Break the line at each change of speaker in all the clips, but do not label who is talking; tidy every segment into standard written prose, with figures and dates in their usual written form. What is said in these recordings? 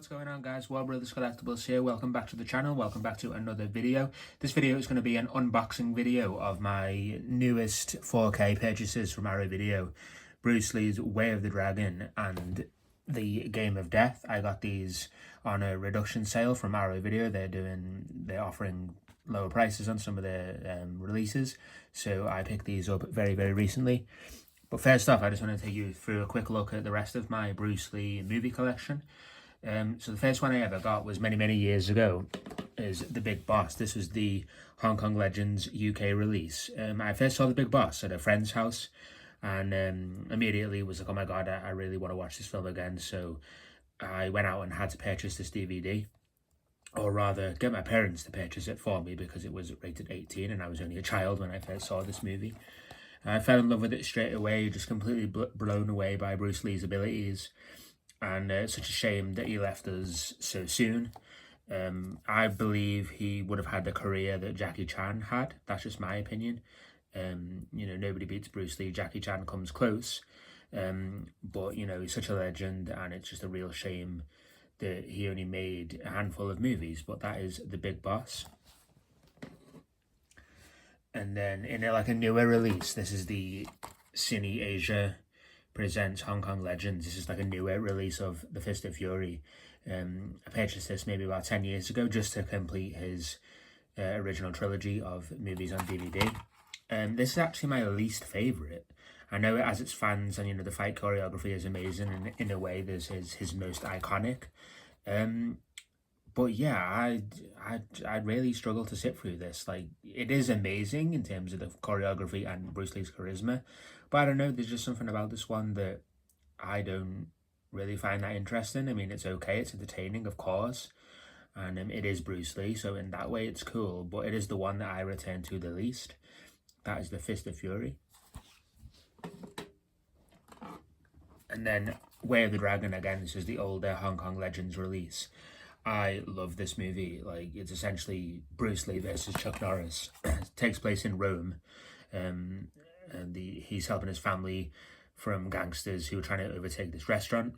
What's going on, guys? War Brothers Collectibles here. Welcome back to the channel. Welcome back to another video. This video is going to be an unboxing video of my newest 4K purchases from Arrow Video. Bruce Lee's Way of the Dragon and the Game of Death. I got these on a reduction sale from Arrow Video. They're offering lower prices on some of their releases, so I picked these up very recently. But first off, I just want to take you through a quick look at the rest of my Bruce Lee movie collection. So the first one I ever got was many years ago, is The Big Boss. This was the Hong Kong Legends UK release. I first saw The Big Boss at a friend's house, and immediately was like, oh my god, I really want to watch this film again. So I went out and had to purchase this DVD, or rather get my parents to purchase it for me, because it was rated 18 and I was only a child when I first saw this movie. I fell in love with it straight away, just completely blown away by Bruce Lee's abilities, and it's such a shame that he left us so soon. I believe he would have had the career that Jackie Chan had. That's just my opinion. You know, nobody beats Bruce Lee. Jackie Chan comes close, but you know, he's such a legend, and it's just a real shame that he only made a handful of movies. But that is The Big Boss. And then in like a newer release, this is the Cine Asia presents Hong Kong Legends. This is like a newer release of The Fist of Fury. I purchased this maybe about 10 years ago just to complete his original trilogy of movies on DVD. This is actually my least favourite. I know it has its fans, and you know, the fight choreography is amazing, and in a way this is his most iconic. But yeah, I really struggle to sit through this. Like, it is amazing in terms of the choreography and Bruce Lee's charisma, but I don't know, there's just something about this one that I don't really find that interesting. I mean, it's okay, it's entertaining, of course, and it is Bruce Lee, so in that way it's cool, but it is the one that I return to the least. That is The Fist of Fury. And then Way of the Dragon, again, this is the older Hong Kong Legends release. I love this movie. Like, it's essentially Bruce Lee versus Chuck Norris. It takes place in Rome, and he's helping his family from gangsters who are trying to overtake this restaurant.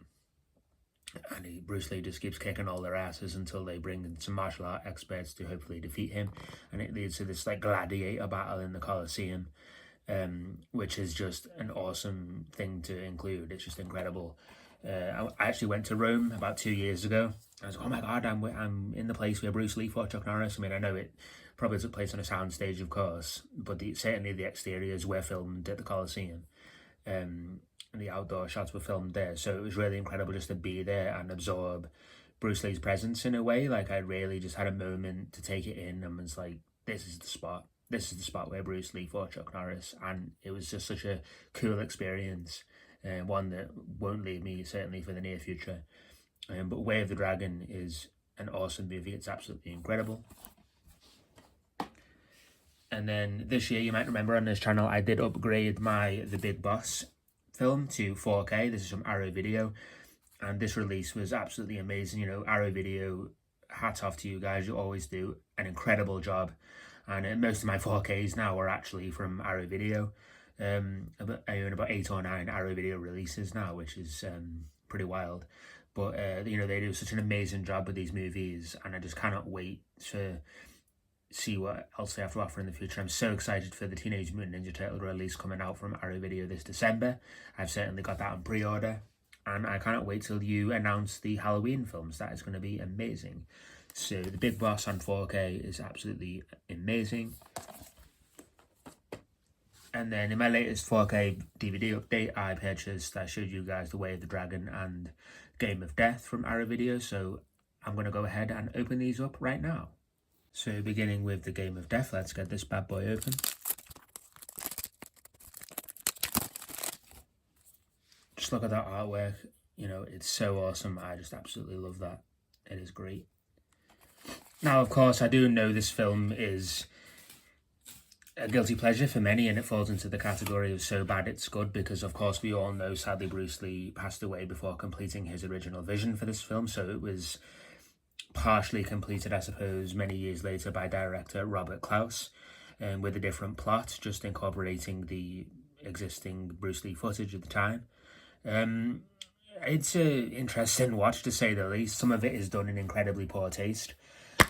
And Bruce Lee just keeps kicking all their asses until they bring in some martial art experts to hopefully defeat him. And it leads to this like gladiator battle in the Colosseum, which is just an awesome thing to include. It's just incredible. I actually went to Rome about 2 years ago. I was like, oh my god, I'm in the place where Bruce Lee fought Chuck Norris. I mean, I know it probably took place on a soundstage, of course, but certainly the exteriors were filmed at the Colosseum, and the outdoor shots were filmed there. So it was really incredible just to be there and absorb Bruce Lee's presence in a way. Like, I really just had a moment to take it in and was like, this is the spot. This is the spot where Bruce Lee fought Chuck Norris, and it was just such a cool experience. One that won't leave me, certainly for the near future. But Way of the Dragon is an awesome movie. It's absolutely incredible. And then this year, you might remember on this channel, I did upgrade my The Big Boss film to 4K. This is from Arrow Video, and this release was absolutely amazing. You know, Arrow Video, hats off to you guys. You always do an incredible job, and most of my 4Ks now are actually from Arrow Video. I own about 8 or 9 Arrow Video releases now, which is pretty wild. But you know, they do such an amazing job with these movies, and I just cannot wait to see what else they have to offer in the future. I'm so excited for the Teenage Mutant Ninja Turtle release coming out from Arrow Video this December. I've certainly got that on pre-order, and I cannot wait till you announce the Halloween films. That is going to be amazing. So The Big Boss on 4K is absolutely amazing. And then in my latest 4K DVD update, I showed you guys The Way of the Dragon and Game of Death from Arrow Video. So I'm going to go ahead and open these up right now. So beginning with the Game of Death, let's get this bad boy open. Just look at that artwork. You know, it's so awesome. I just absolutely love that. It is great. Now, of course, I do know this film is a guilty pleasure for many, and it falls into the category of so bad it's good, because of course we all know, sadly, Bruce Lee passed away before completing his original vision for this film. So it was partially completed, I suppose, many years later by director Robert Klaus, with a different plot, just incorporating the existing Bruce Lee footage at the time. It's an interesting watch, to say the least. Some of it is done in incredibly poor taste.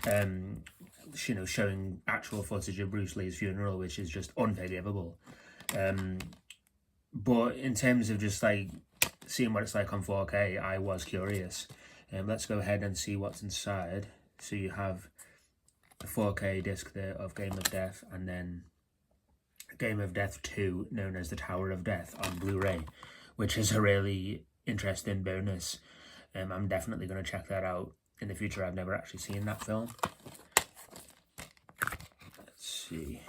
You know, showing actual footage of Bruce Lee's funeral, which is just unforgivable. But in terms of just like seeing what it's like on 4K, I was curious. Let's go ahead and see what's inside. So you have the 4K disc there of Game of Death, and then Game of Death 2, known as the Tower of Death, on Blu-ray, which is a really interesting bonus. I'm definitely going to check that out in the future. I've never actually seen that film. Let's see.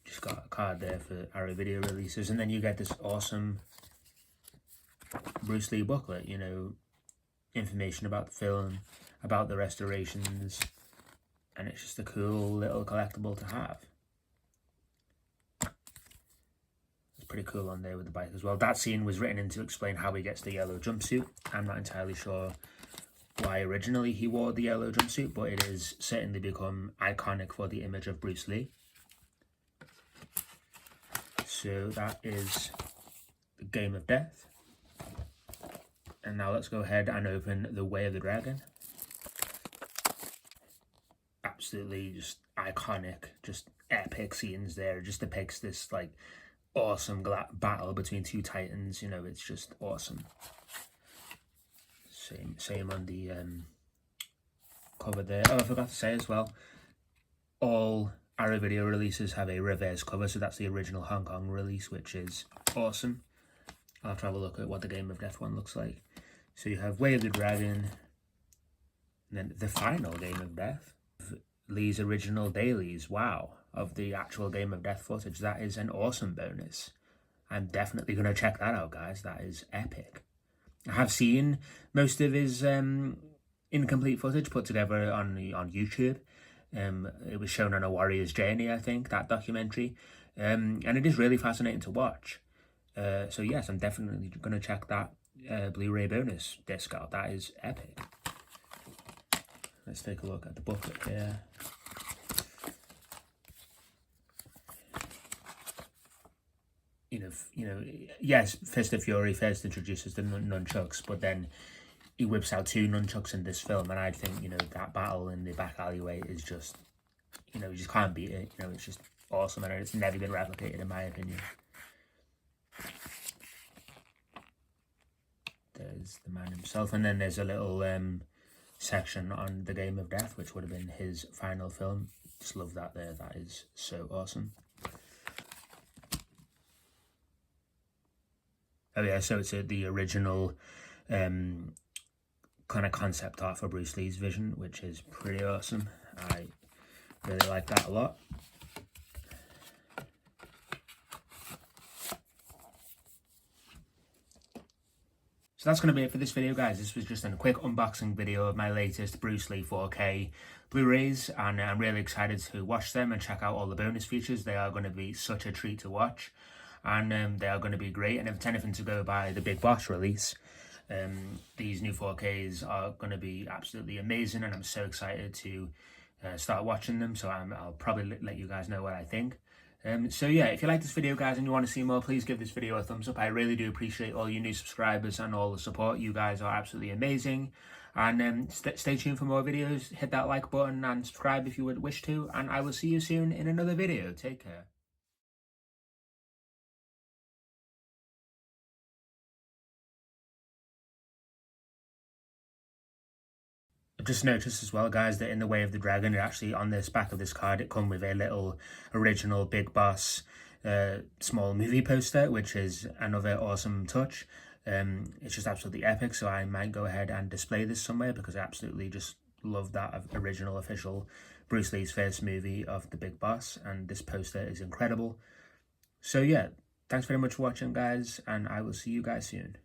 Just got a card there for Arrow Video releases, and then you get this awesome Bruce Lee booklet, you know, information about the film, about the restorations, and it's just a cool little collectible to have. It's pretty cool on there with the bike as well. That scene was written in to explain how he gets the yellow jumpsuit. I'm not entirely sure why originally he wore the yellow jumpsuit, but it has certainly become iconic for the image of Bruce Lee. So that is the Game of Death. And now let's go ahead and open The Way of the Dragon. Absolutely just iconic, just epic scenes there. It just depicts this like awesome battle between two titans. You know, it's just awesome. Same on the cover there. Oh, I forgot to say as well, all Arrow Video releases have a reverse cover, so that's the original Hong Kong release, which is awesome. I'll have to have a look at what the Game of Death one looks like. So you have Way of the Dragon, and then the final Game of Death, Lee's original dailies, wow, of the actual Game of Death footage. That is an awesome bonus. I'm definitely going to check that out, guys. That is epic. I have seen most of his incomplete footage put together on YouTube. It was shown on A Warrior's Journey, I think, that documentary. And it is really fascinating to watch. So yes, I'm definitely going to check that Blu-ray bonus disc out. That is epic. Let's take a look at the booklet here. You know, yes, Fist of Fury first introduces the nunchucks, but then he whips out two nunchucks in this film, and I think, you know, that battle in the back alleyway is just, you know, you just can't beat it. You know, it's just awesome, and it's never been replicated, in my opinion. There's the man himself, and then there's a little section on the Game of Death, which would have been his final film. Just love that there. That is so awesome. Oh yeah, so it's the original kind of concept art for Bruce Lee's vision, which is pretty awesome. I really like that a lot. So that's going to be it for this video, guys. This was just a quick unboxing video of my latest Bruce Lee 4K Blu-rays, and I'm really excited to watch them and check out all the bonus features. They are going to be such a treat to watch, and they are going to be great. And if it's anything to go by the Big Boss release, these new 4Ks are going to be absolutely amazing, and I'm so excited to start watching them. So I'll probably let you guys know what I think. So yeah, if you like this video, guys, and you want to see more, please give this video a thumbs up. I really do appreciate all you new subscribers and all the support. You guys are absolutely amazing. And stay tuned for more videos. Hit that like button and subscribe if you would wish to. And I will see you soon in another video. Take care. I've just noticed as well, guys, that in The Way of the Dragon, it actually, on this back of this card, it come with a little original Big Boss small movie poster, which is another awesome touch. It's just absolutely epic, so I might go ahead and display this somewhere, because I absolutely just love that original official Bruce Lee's first movie of The Big Boss, and this poster is incredible. So yeah, thanks very much for watching, guys, and I will see you guys soon.